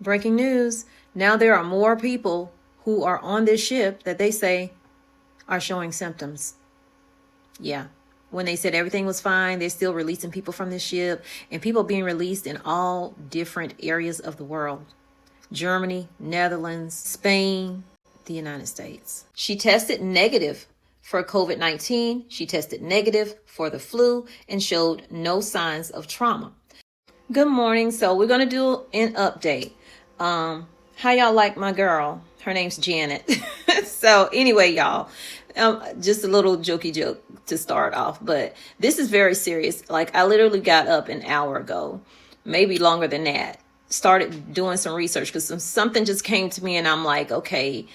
Breaking news. Now there are more people who are on this ship that they say are showing symptoms. Yeah. When they said everything was fine, they're still releasing people from this ship, and people being released in all different areas of the world. Germany, Netherlands, Spain, the United States. She tested negative for COVID-19. She tested negative for the flu and showed no signs of trauma. Good morning. So we're going to do an update. How y'all like my girl? Her name's Janet. So anyway, y'all, just a little jokey joke to start off, but this is very serious. Like, I literally got up an hour ago, maybe longer than that, started doing some research because something just came to me and I'm like, okay,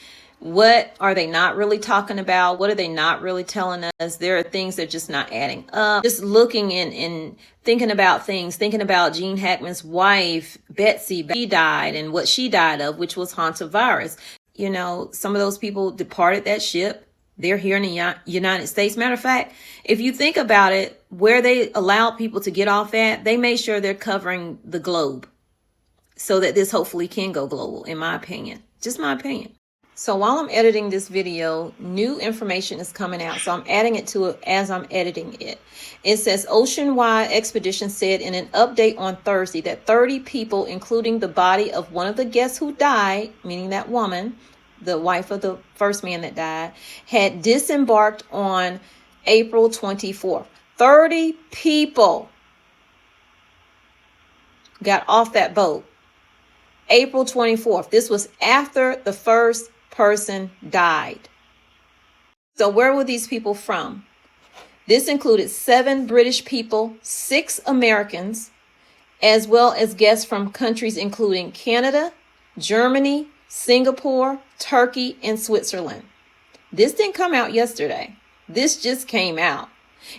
what are they not really talking about? What are they not really telling us? There are things that are just not adding up. Just looking and thinking about things, thinking about Gene Hackman's wife, Betsy. She died, and what she died of, which was Hantavirus. You know, some of those people departed that ship. They're here in the United States. Matter of fact, if you think about it, where they allowed people to get off at, they made sure they're covering the globe so that this hopefully can go global, in my opinion. Just my opinion. So while I'm editing this video, new information is coming out. So I'm adding it to it as I'm editing it. It says Ocean-wide Expedition said in an update on Thursday that 30 people, including the body of one of the guests who died, meaning that woman, the wife of the first man that died, had disembarked on April 24th. 30 people got off that boat April 24th. This was after the first person died. So where were these people from? This included 7 British people, 6 Americans, as well as guests from countries including Canada, Germany, Singapore, Turkey, and Switzerland. This didn't come out yesterday. This just came out.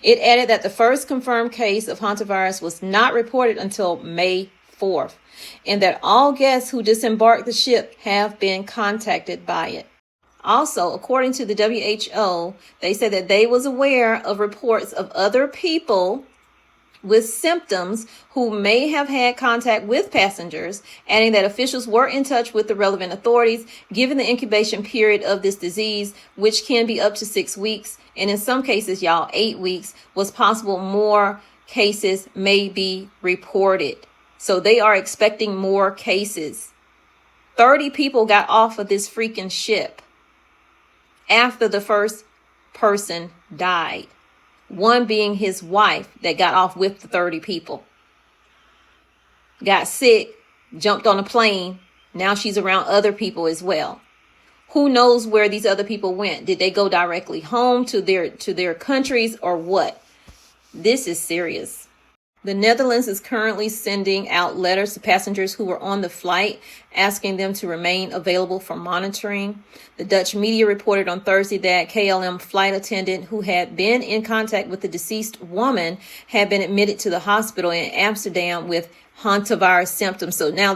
It added that the first confirmed case of hantavirus was not reported until May 4th, and that all guests who disembarked the ship have been contacted by it. Also, according to the WHO, they said that they was aware of reports of other people with symptoms who may have had contact with passengers, adding that officials were in touch with the relevant authorities, given the incubation period of this disease, which can be up to 6 weeks, and in some cases, y'all, 8 weeks, was possible more cases may be reported. So they are expecting more cases. 30 people got off of this freaking ship after the first person died. One being his wife that got off with the 30 people. Got sick, jumped on a plane. Now she's around other people as well. Who knows where these other people went? Did they go directly home to their countries or what? This is serious. The Netherlands is currently sending out letters to passengers who were on the flight, asking them to remain available for monitoring. The Dutch media reported on Thursday that KLM flight attendant who had been in contact with the deceased woman had been admitted to the hospital in Amsterdam with hantavirus symptoms. So now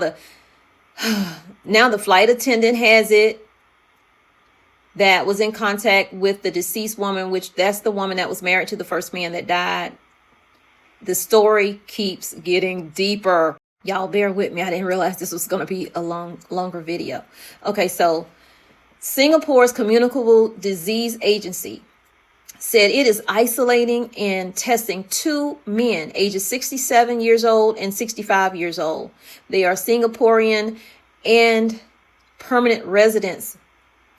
the flight attendant has it, that was in contact with the deceased woman, which that's the woman that was married to the first man that died. The story keeps getting deeper. Y'all bear with me. I didn't realize this was going to be a longer video. Okay, so Singapore's Communicable Disease Agency said it is isolating and testing 2 men, ages 67 years old and 65 years old. They are Singaporean and permanent residents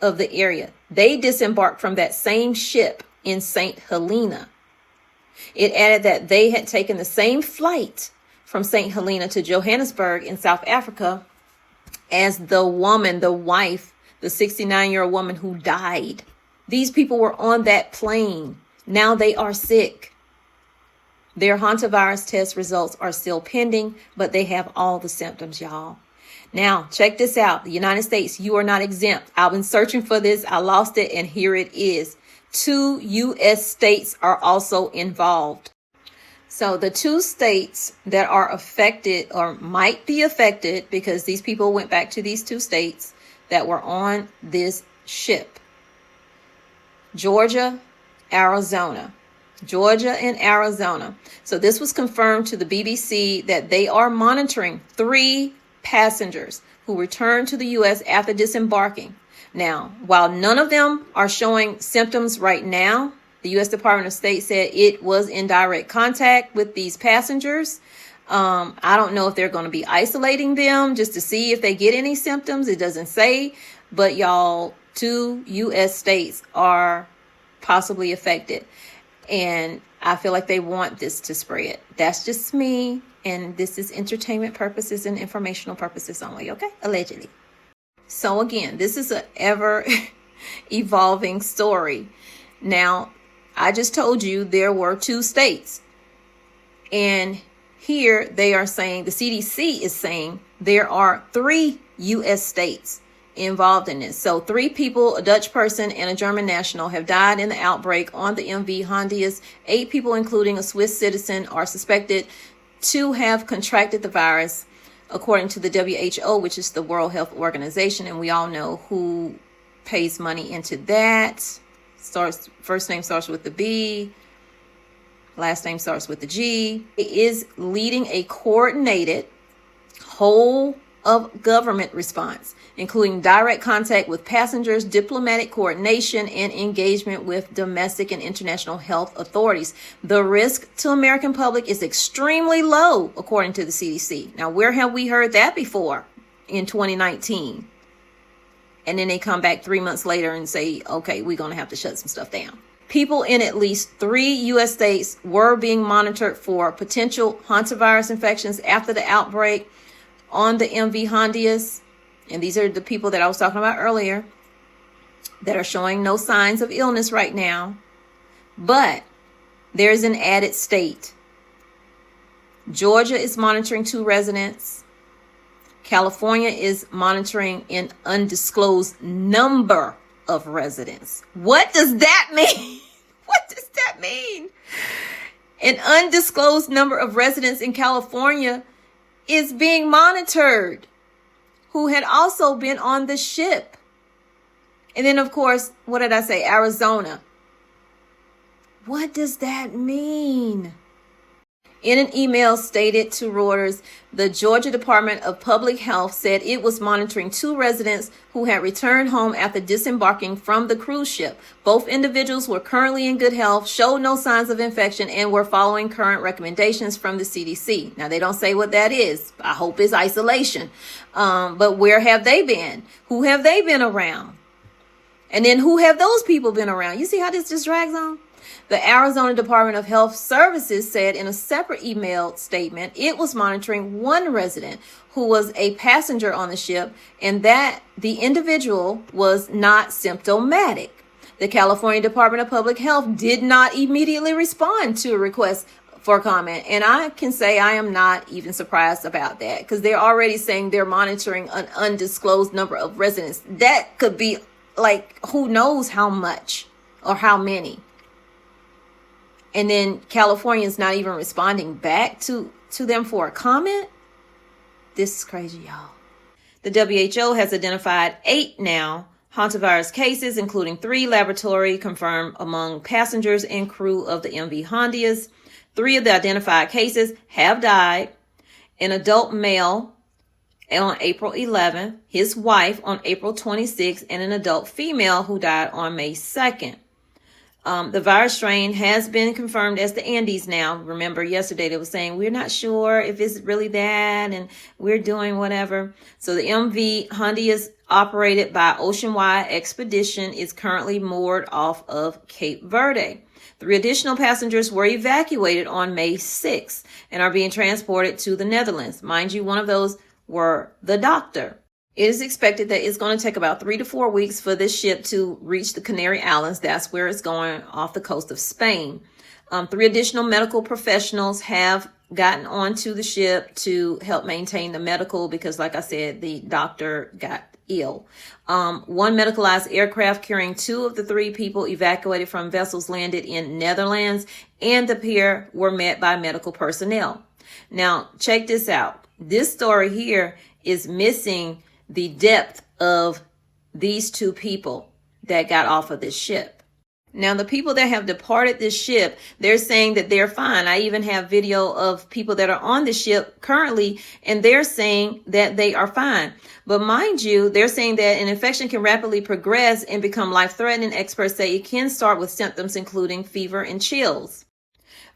of the area. They disembarked from that same ship in St. Helena. It added that they had taken the same flight from St. Helena to Johannesburg in South Africa as the woman, the wife, the 69-year-old woman who died. These people were on that plane. Now they are sick. Their hantavirus test results are still pending, but they have all the symptoms, y'all. Now, check this out. The United States, you are not exempt. I've been searching for this. I lost it, and here it is. 2 U.S. states are also involved. So the 2 states that are affected or might be affected, because these people went back to these 2 states that were on this ship: Georgia, Arizona. Georgia and Arizona. So this was confirmed to the BBC that they are monitoring 3 passengers who returned to the U.S. after disembarking. Now, while none of them are showing symptoms right now, the U.S. Department of State said it was in direct contact with these passengers. I don't know if they're going to be isolating them just to see if they get any symptoms. It doesn't say, but y'all, 2 U.S. states are possibly affected. And I feel like they want this to spread. That's just me. And this is entertainment purposes and informational purposes only, okay? Allegedly. So again, this is an ever evolving story. Now, I just told you there were 2 states. And here they are saying, the CDC is saying there are 3 U.S. states involved in this. So 3 people, a Dutch person and a German national, have died in the outbreak on the MV Hondias. 8 people, including a Swiss citizen, are suspected to have contracted the virus, according to the WHO, which is the World Health Organization. And we all know who pays money into that. First name starts with the B, last name starts with the G. It is leading a coordinated whole of government response, including direct contact with passengers, diplomatic coordination, and engagement with domestic and international health authorities. The risk to American public is extremely low, according to the CDC. Now, where have we heard that before? In 2019. And then they come back 3 months later and say, okay, we're going to have to shut some stuff down. People in at least 3 U.S. states were being monitored for potential hantavirus infections after the outbreak on the MV Hondias. And these are the people that I was talking about earlier that are showing no signs of illness right now. But there's an added state. Georgia is monitoring 2 residents. California is monitoring an undisclosed number of residents. What does that mean? What does that mean? An undisclosed number of residents in California is being monitored, who had also been on the ship. And then, of course, what did I say? Arizona. What does that mean? In an email stated to Reuters, the Georgia Department of Public Health said it was monitoring 2 residents who had returned home after disembarking from the cruise ship. Both individuals were currently in good health, showed no signs of infection, and were following current recommendations from the CDC. Now, they don't say what that is. I hope it's isolation. But where have they been? Who have they been around? And then who have those people been around? You see how this just drags on? The Arizona Department of Health Services said in a separate email statement it was monitoring 1 resident who was a passenger on the ship and that the individual was not symptomatic. The California Department of Public Health did not immediately respond to a request for comment. And I can say I am not even surprised about that, because they're already saying they're monitoring an undisclosed number of residents. That could be like who knows how much or how many. And then California is not even responding back to them for a comment. This is crazy, y'all. The WHO has identified 8 now hantavirus cases, including 3 laboratory confirmed among passengers and crew of the MV Hondias. 3 of the identified cases have died. An adult male on April 11th, his wife on April 26th, and an adult female who died on May 2nd. The virus strain has been confirmed as the Andes now. Remember, yesterday they were saying, we're not sure if it's really that and we're doing whatever. So the MV Hondias, operated by Oceanwide Expedition, is currently moored off of Cape Verde. 3 additional passengers were evacuated on May 6th and are being transported to the Netherlands. Mind you, one of those were the doctor. It is expected that it's going to take about 3 to 4 weeks for this ship to reach the Canary Islands. That's where it's going, off the coast of Spain. 3 additional medical professionals have gotten onto the ship to help maintain the medical, because like I said, the doctor got ill. 1 medicalized aircraft carrying 2 of the 3 people evacuated from vessels landed in Netherlands, and the pair were met by medical personnel. Now, check this out. This story here is missing the depth of these 2 people that got off of this ship. Now, the people that have departed this ship, they're saying that they're fine. I even have video of people that are on the ship currently, and they're saying that they are fine. But mind you, they're saying that an infection can rapidly progress and become life-threatening. Experts say it can start with symptoms including fever and chills,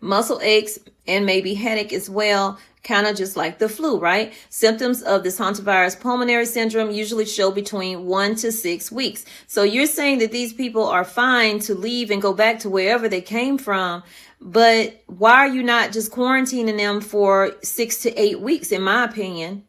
muscle aches, and maybe headache as well, kind of just like the flu, right? Symptoms of this hantavirus pulmonary syndrome usually show between 1 to 6 weeks. So you're saying that these people are fine to leave and go back to wherever they came from, but why are you not just quarantining them for 6 to 8 weeks, in my opinion?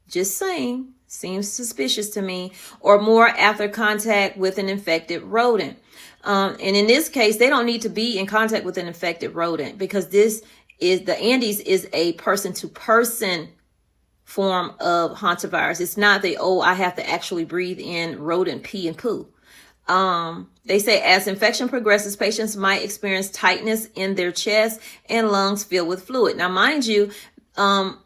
Just saying. Seems suspicious to me. Or more after contact with an infected rodent. And in this case, they don't need to be in contact with an infected rodent, because the Andes is a person-to-person form of hantavirus. It's not I have to actually breathe in rodent pee and poo. They say as infection progresses, patients might experience tightness in their chest and lungs filled with fluid. Now, mind you, I'm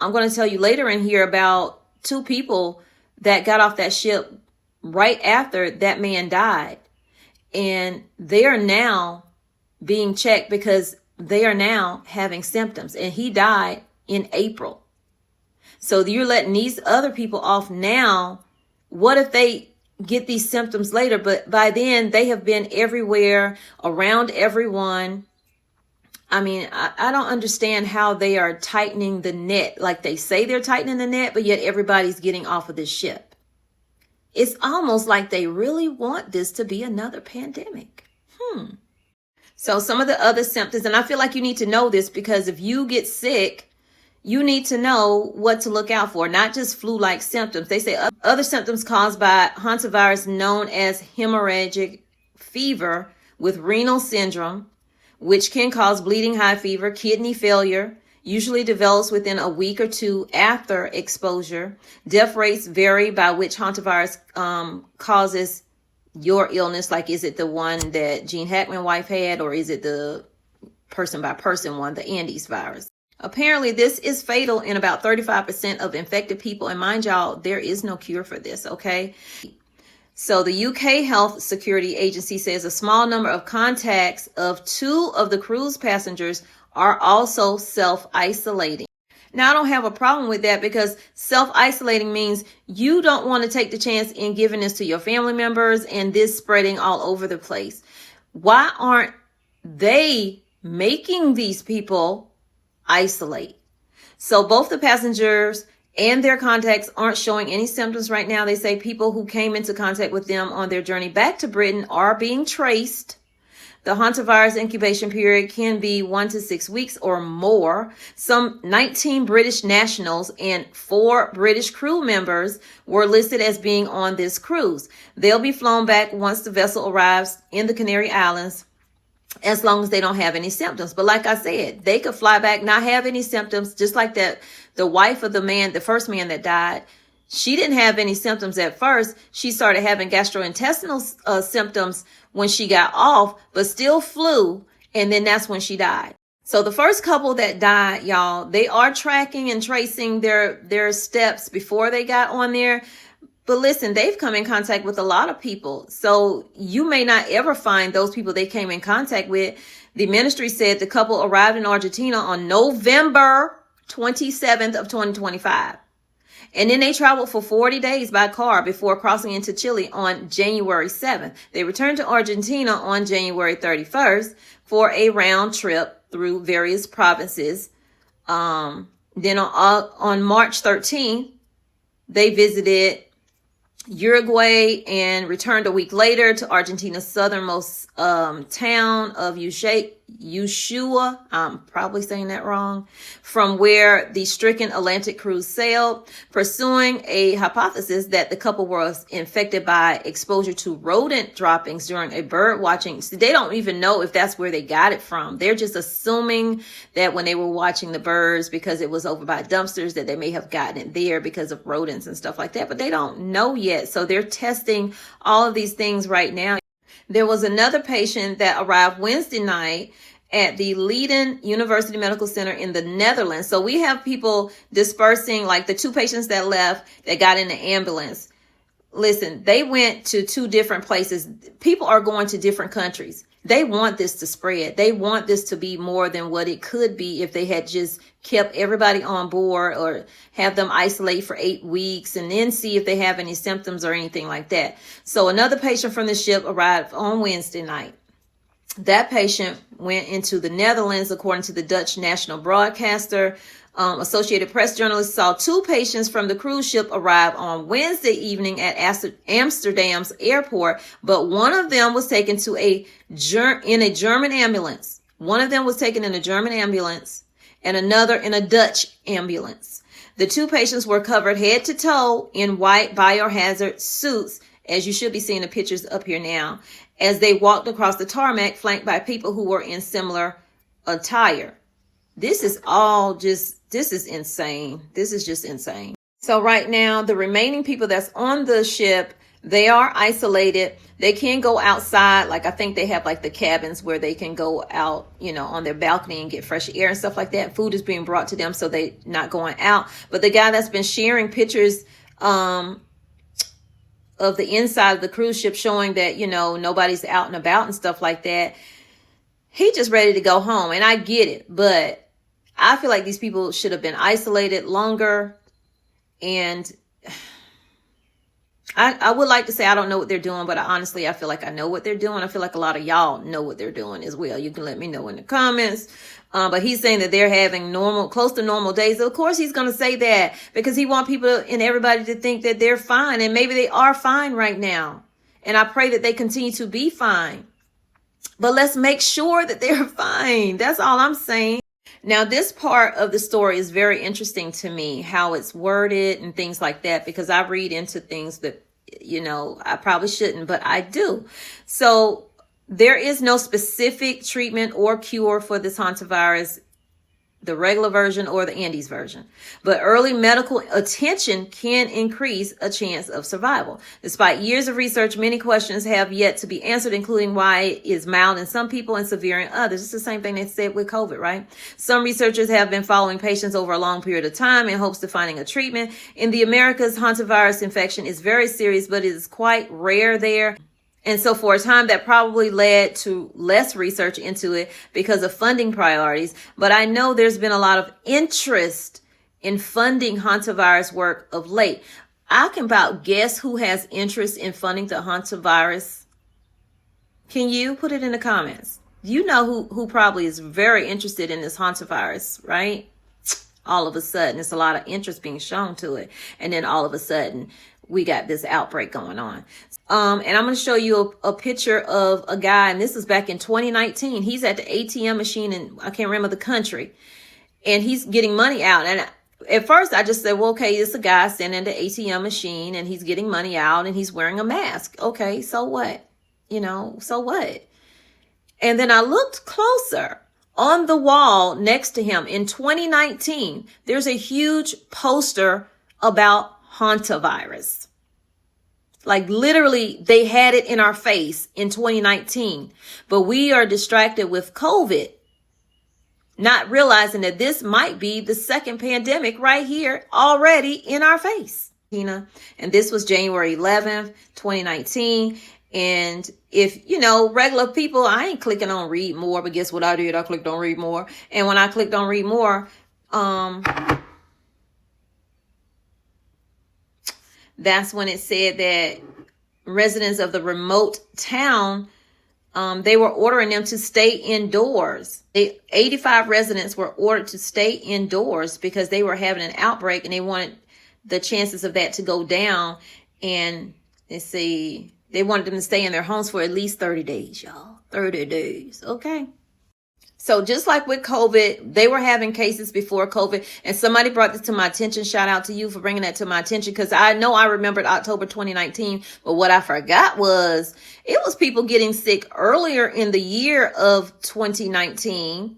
going to tell you later in here about 2 people that got off that ship right after that man died. And they are now being checked because they are now having symptoms. And he died in April. So you're letting these other people off now. What if they get these symptoms later? But by then they have been everywhere, around everyone. I mean, I don't understand how they are tightening the net. Like they say they're tightening the net, but yet everybody's getting off of this ship. It's almost like they really want this to be another pandemic. So some of the other symptoms, and I feel like you need to know this, because if you get sick, you need to know what to look out for, not just flu-like symptoms. They say other symptoms caused by hantavirus known as hemorrhagic fever with renal syndrome, which can cause bleeding, high fever, kidney failure, usually develops within a week or 2 after exposure. Death rates vary by which hantavirus causes your illness. Like, is it the one that Gene Hackman's wife had, or is it the person by person one, the Andes virus? Apparently, this is fatal in about 35% of infected people. And mind y'all, there is no cure for this, okay? So the UK Health Security Agency says a small number of contacts of 2 of the cruise passengers are also self-isolating. Now, I don't have a problem with that, because self-isolating means you don't want to take the chance in giving this to your family members and this spreading all over the place. Why aren't they making these people isolate? So both the passengers and their contacts aren't showing any symptoms right now. They say people who came into contact with them on their journey back to Britain are being traced. The hantavirus incubation period can be 1 to 6 weeks or more. Some 19 British nationals and 4 British crew members were listed as being on this cruise. They'll be flown back once the vessel arrives in the Canary Islands, as long as they don't have any symptoms. But like I said, they could fly back, not have any symptoms, just like that. The wife of the first man that died, she didn't have any symptoms at first. She started having gastrointestinal symptoms when she got off, but still flew. And then that's when she died. So the first couple that died, y'all, they are tracking and tracing their steps before they got on there. But listen, they've come in contact with a lot of people. So you may not ever find those people they came in contact with. The ministry said the couple arrived in Argentina on November 27th of 2025. And then they traveled for 40 days by car before crossing into Chile on January 7th. They returned to Argentina on January 31st for a round trip through various provinces. Then on March 13th, they visited Uruguay and returned a week later to Argentina's southernmost town of Ushuaia, I'm probably saying that wrong, from where the stricken Atlantic cruise sailed, pursuing a hypothesis that the couple was infected by exposure to rodent droppings during a bird watching. So they don't even know if that's where they got it from. They're just assuming that when they were watching the birds, because it was over by dumpsters, that they may have gotten it there because of rodents and stuff like that, but they don't know yet. So they're testing all of these things right now. There was another patient that arrived Wednesday night at the Leiden University Medical Center in the Netherlands. So we have people dispersing, like the 2 patients that left that got in the ambulance. listen, they went to 2 different places. People are going to different countries. They want this to spread. They want this to be more than what it could be if they had just kept everybody on board or have them isolate for 8 weeks and then see if they have any symptoms or anything like that. So another patient from the ship arrived on Wednesday night. That patient went into the Netherlands, according to the Dutch national broadcaster. Associated Press journalists saw 2 patients from the cruise ship arrive on Wednesday evening at Amsterdam's airport, but one of them was taken to in a German ambulance. One of them was taken in a German ambulance and another in a Dutch ambulance. The 2 patients were covered head to toe in white biohazard suits, as you should be seeing the pictures up here now, as they walked across the tarmac, flanked by people who were in similar attire. This is insane. This is just insane. So right now, the remaining people that's on the ship, they are isolated. They can go outside. Like, I think they have like the cabins where they can go out, on their balcony and get fresh air and stuff like that. Food is being brought to them, so they're not going out. But the guy that's been sharing pictures, of the inside of the cruise ship showing that, nobody's out and about and stuff like that, he just ready to go home. And I get it, but I feel like these people should have been isolated longer. And I would like to say I don't know what they're doing, but honestly, I feel like I know what they're doing. I feel like a lot of y'all know what they're doing as well. You can let me know in the comments. But he's saying that they're having close to normal days. Of course, he's going to say that because he wants people and everybody to think that they're fine. And maybe they are fine right now. And I pray that they continue to be fine. But let's make sure that they're fine. That's all I'm saying. Now, this part of the story is very interesting to me, how it's worded and things like that, because I read into things that, I probably shouldn't, but I do. So there is no specific treatment or cure for this hantavirus, the regular version or the Andes version. But early medical attention can increase a chance of survival. Despite years of research, many questions have yet to be answered, including why it is mild in some people and severe in others. It's the same thing they said with COVID, right? Some researchers have been following patients over a long period of time in hopes of finding a treatment. In the Americas, hantavirus infection is very serious, but it is quite rare there. And so for a time, that probably led to less research into it because of funding priorities. But I know there's been a lot of interest in funding hantavirus work of late. I can about guess who has interest in funding the hantavirus. Can you put it in the comments? You know who probably is very interested in this hantavirus, right? All of a sudden, it's a lot of interest being shown to it. And then all of a sudden, we got this outbreak going on. And I'm going to show you a picture of a guy, and this is back in 2019. He's at the ATM machine in, I can't remember the country, and he's getting money out. And at first I just said, well, okay, it's a guy standing at the ATM machine and he's getting money out and he's wearing a mask. Okay, so what? So what? And then I looked closer. On the wall next to him in 2019, there's a huge poster about hantavirus. Like literally, they had it in our face in 2019, but we are distracted with COVID, not realizing that this might be the second pandemic right here already in our face. And this was January 11th, 2019. And if, regular people, I ain't clicking on read more, but guess what I did? I clicked on read more. And when I clicked on read more, that's when it said that residents of the remote town, they were ordering them to stay indoors. 85 residents were ordered to stay indoors because they were having an outbreak and they wanted the chances of that to go down. And they wanted them to stay in their homes for at least 30 days, y'all. 30 days. Okay. So just like with COVID, they were having cases before COVID, and somebody brought this to my attention. Shout out to you for bringing that to my attention, because I know I remembered October 2019, but what I forgot was it was people getting sick earlier in the year of 2019,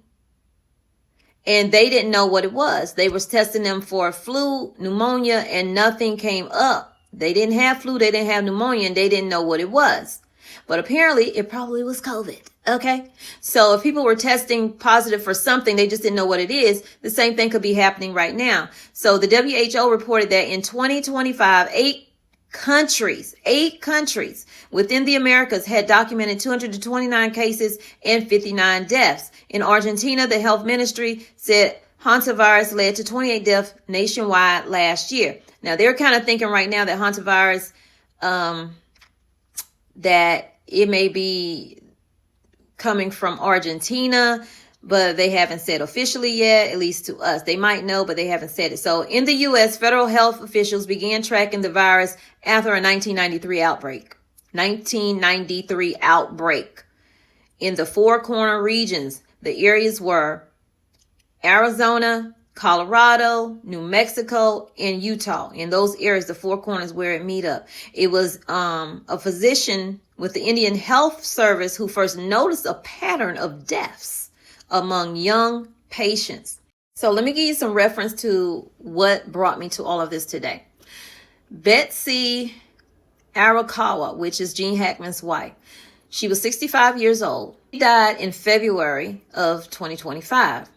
and they didn't know what it was. They was testing them for flu, pneumonia, and nothing came up. They didn't have flu, they didn't have pneumonia, and they didn't know what it was. But apparently it probably was COVID. Okay. So if people were testing positive for something, they just didn't know what it is. The same thing could be happening right now. So the WHO reported that in 2025, 8 countries, 8 countries within the Americas had documented 229 cases and 59 deaths. In Argentina, the health ministry said Hantavirus led to 28 deaths nationwide last year. Now, they're kind of thinking right now that Hantavirus, that it may be coming from Argentina, but they haven't said officially yet, at least to us. They might know, but they haven't said it. So in the U.S., federal health officials began tracking the virus after a 1993 outbreak. 1993 outbreak. In the 4 corner regions, the areas were Arizona, Colorado, New Mexico, and Utah. In those areas, the 4 corners where it meet up. It was a physician with the Indian Health Service who first noticed a pattern of deaths among young patients. So let me give you some reference to what brought me to all of this today. Betsy Arakawa, which is Gene Hackman's wife, she was 65 years old. She died in February of 2025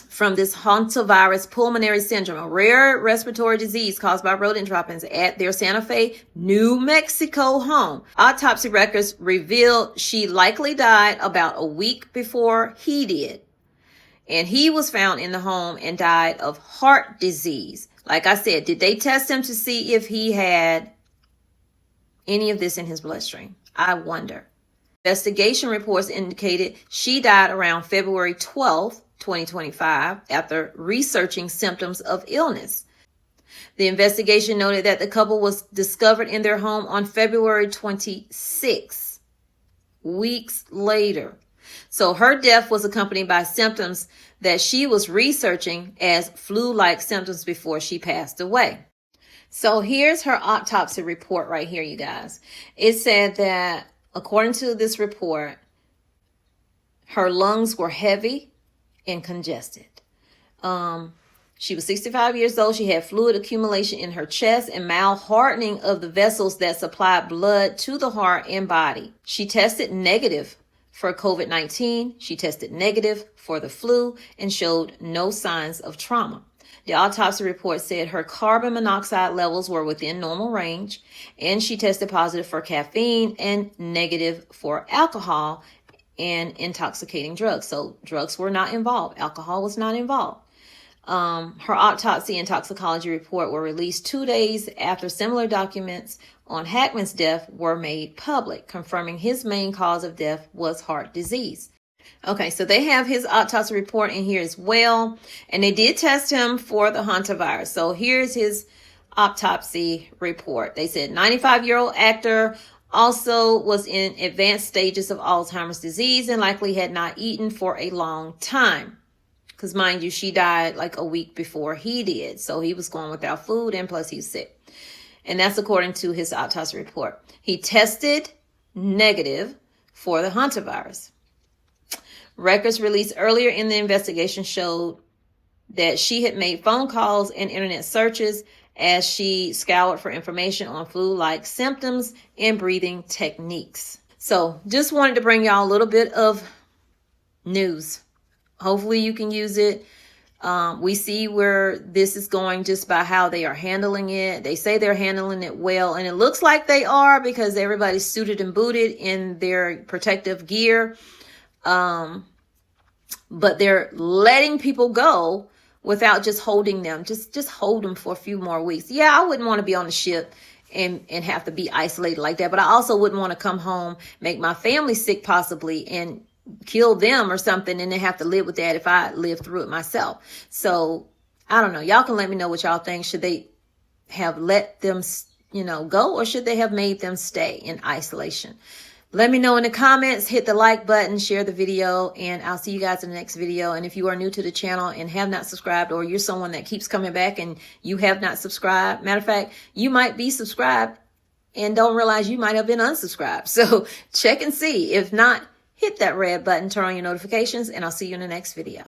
from this Hantavirus pulmonary syndrome, a rare respiratory disease caused by rodent droppings at their Santa Fe, New Mexico home. Autopsy records revealed she likely died about a week before he did. And he was found in the home and died of heart disease. Like I said, did they test him to see if he had any of this in his bloodstream? I wonder. Investigation reports indicated she died around February 12th, 2025, after researching symptoms of illness. The investigation noted that the couple was discovered in their home on February 26, weeks later. So her death was accompanied by symptoms that she was researching as flu-like symptoms before she passed away. So here's her autopsy report right here, you guys. It said that, according to this report, her lungs were heavy and congested. She was 65 years old. She had fluid accumulation in her chest and mild hardening of the vessels that supplied blood to the heart and body. She tested negative for COVID-19. She tested negative for the flu and showed no signs of trauma. The autopsy report said her carbon monoxide levels were within normal range, and she tested positive for caffeine and negative for alcohol and intoxicating drugs. So drugs were not involved. Alcohol was not involved. Her autopsy and toxicology report were released 2 days after similar documents on Hackman's death were made public, confirming his main cause of death was heart disease. Okay, so they have his autopsy report in here as well, and they did test him for the Hantavirus. So here's his autopsy report. They said 95-year-old actor also was in advanced stages of Alzheimer's disease and likely had not eaten for a long time. Because mind you, she died like a week before he did. So he was going without food, and plus he's sick. And that's according to his autopsy report. He tested negative for the Hantavirus. Records released earlier in the investigation showed that she had made phone calls and internet searches as she scoured for information on flu-like symptoms and breathing techniques. So just wanted to bring y'all a little bit of news. Hopefully you can use it. We see where this is going just by how they are handling it. They say they're handling it well, and it looks like they are because everybody's suited and booted in their protective gear. But they're letting people go without just holding them. Just hold them for a few more weeks. Yeah, I wouldn't want to be on the ship and have to be isolated like that. But I also wouldn't want to come home, make my family sick possibly, and kill them or something, and then have to live with that if I live through it myself. So I don't know. Y'all can let me know what y'all think. Should they have let them, go, or should they have made them stay in isolation? Let me know in the comments, hit the like button, share the video, and I'll see you guys in the next video. And if you are new to the channel and have not subscribed, or you're someone that keeps coming back and you have not subscribed, matter of fact, you might be subscribed and don't realize you might have been unsubscribed. So check and see. If not, hit that red button, turn on your notifications, and I'll see you in the next video.